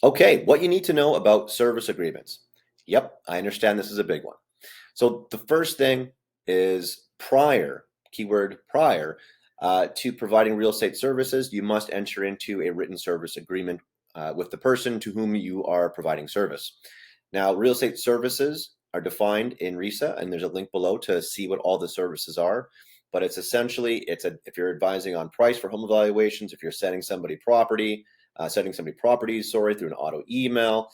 Okay, what you need to know about service agreements. Yep, I understand this is a big one. So the first thing is prior, keyword prior, to providing real estate services, you must enter into a written service agreement with the person to whom you are providing service. Now, real estate services are defined in RESA, and there's a link below to see what all the services are. But it's essentially, if you're advising on price for home evaluations, if you're setting somebody properties, through an auto email,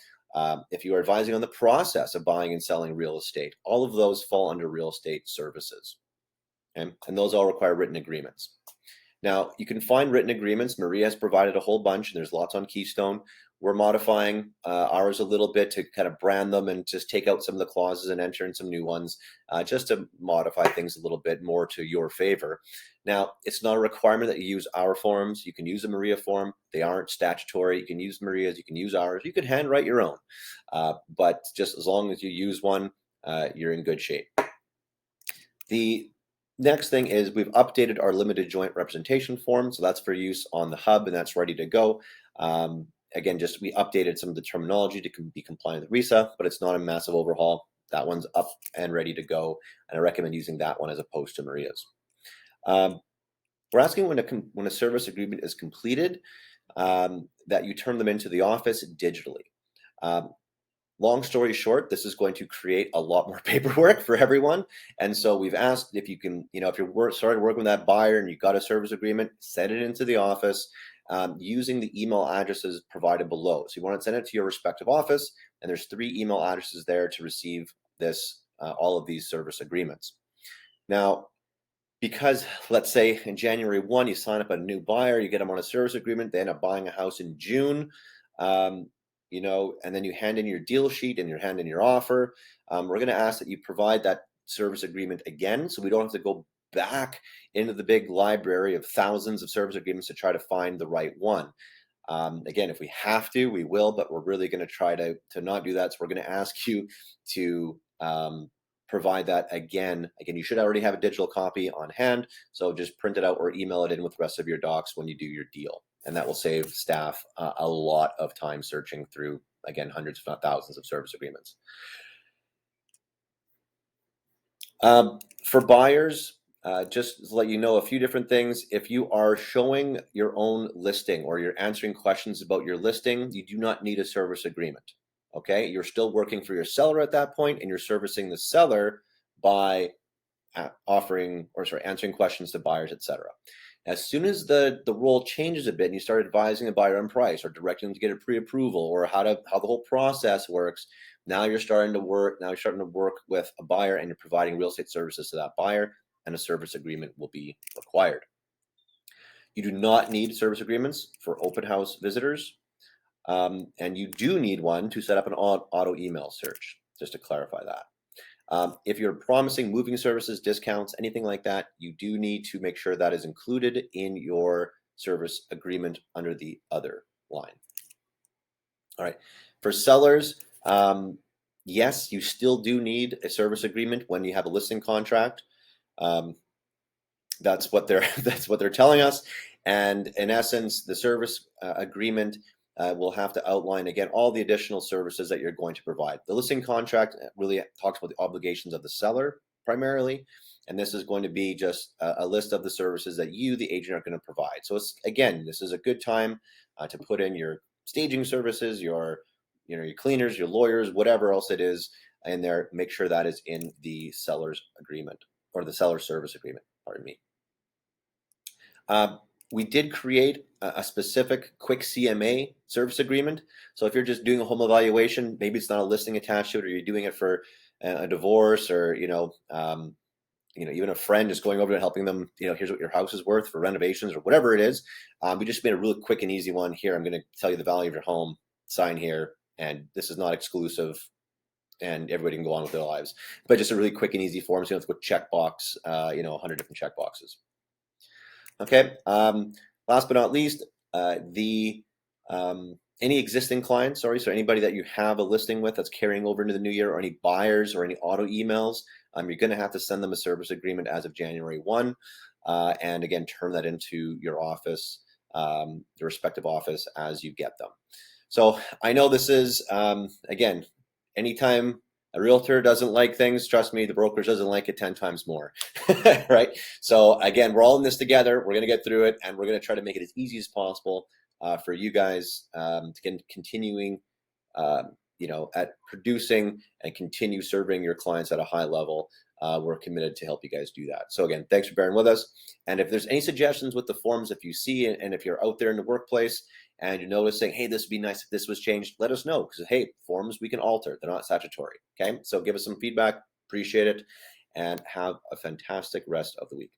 if you are advising on the process of buying and selling real estate, all of those fall under real estate services. Okay? And those all require written agreements. Now, you can find written agreements. Maria has provided a whole bunch, and there's lots on Keystone. We're modifying ours a little bit to kind of brand them and just take out some of the clauses and enter in some new ones, just to modify things a little bit more to your favor. Now, it's not a requirement that you use our forms. You can use a Maria form. They aren't statutory. You can use Maria's. You can use ours. You can handwrite your own. But just as long as you use one, you're in good shape. The next thing is we've updated our limited joint representation form. So that's for use on the hub, and that's ready to go. Again, just we updated some of the terminology to be compliant with RESA, but it's not a massive overhaul. That one's up and ready to go, and I recommend using that one as opposed to Maria's. We're asking when a service agreement is completed that you turn them into the office digitally. Long story short, this is going to create a lot more paperwork for everyone. And so we've asked if you can, if you're started working with that buyer and you got a service agreement, send it into the office using the email addresses provided below. So you want to send it to your respective office, and there's 3 email addresses there to receive this, all of these service agreements. Now, because let's say in January 1, you sign up a new buyer, you get them on a service agreement, they end up buying a house in June, and then you hand in your deal sheet and you hand in your offer. We're going to ask that you provide that service agreement again, so we don't have to go back into the big library of thousands of service agreements to try to find the right one. Again, if we have to, we will, but we're really going to try to not do that. So we're going to ask you to provide that again. Again, you should already have a digital copy on hand, so just print it out or email it in with the rest of your docs when you do your deal. And that will save staff a lot of time searching through, again, hundreds if not thousands of service agreements. For buyers, just to let you know a few different things. If you are showing your own listing or you're answering questions about your listing, you do not need a service agreement. Okay, you're still working for your seller at that point, and you're servicing the seller by answering questions to buyers, etc. As soon as the role changes a bit and you start advising a buyer on price or directing them to get a pre-approval or how the whole process works, now you're starting to work with a buyer and you're providing real estate services to that buyer, and a service agreement will be required. You do not need service agreements for open house visitors, and you do need one to set up an auto email search, just to clarify that. If you're promising moving services, discounts, anything like that, you do need to make sure that is included in your service agreement under the other line. All right. For sellers, yes, you still do need a service agreement when you have a listing contract. That's what they're telling us. And in essence, the service agreement will have to outline, again, all the additional services that you're going to provide. The listing contract really talks about the obligations of the seller primarily, and this is going to be just a list of the services that you, the agent, are going to provide. So this is a good time to put in your staging services, your cleaners, your lawyers, whatever else it is in there. Make sure that is in the seller's agreement or the seller service agreement. Pardon me. We did create a specific quick CMA service agreement. So if you're just doing a home evaluation, maybe it's not a listing attached to it, or you're doing it for a divorce, or even a friend is going over and helping them. Here's what your house is worth for renovations or whatever it is. We just made a really quick and easy one here. I'm going to tell you the value of your home. Sign here, and this is not exclusive, and everybody can go on with their lives. But just a really quick and easy form, so you don't have to put checkbox, 100 different check boxes. Okay. Last but not least, any existing clients, so anybody that you have a listing with that's carrying over into the new year, or any buyers or any auto emails, you're going to have to send them a service agreement as of January 1, and again, turn that into your office, your respective office, as you get them. So I know this is, again, anytime a realtor doesn't like things, trust me, the brokerage doesn't like it 10 times more, right? So again, we're all in this together. We're going to get through it, and we're going to try to make it as easy as possible for you guys to continuing, at producing and continue serving your clients at a high level. We're committed to help you guys do that. So again, thanks for bearing with us. And if there's any suggestions with the forms, if you see, and if you're out there in the workplace and you're noticing, hey, this would be nice if this was changed, let us know, because hey, forms we can alter. They're not statutory. Okay. So give us some feedback. Appreciate it. And have a fantastic rest of the week.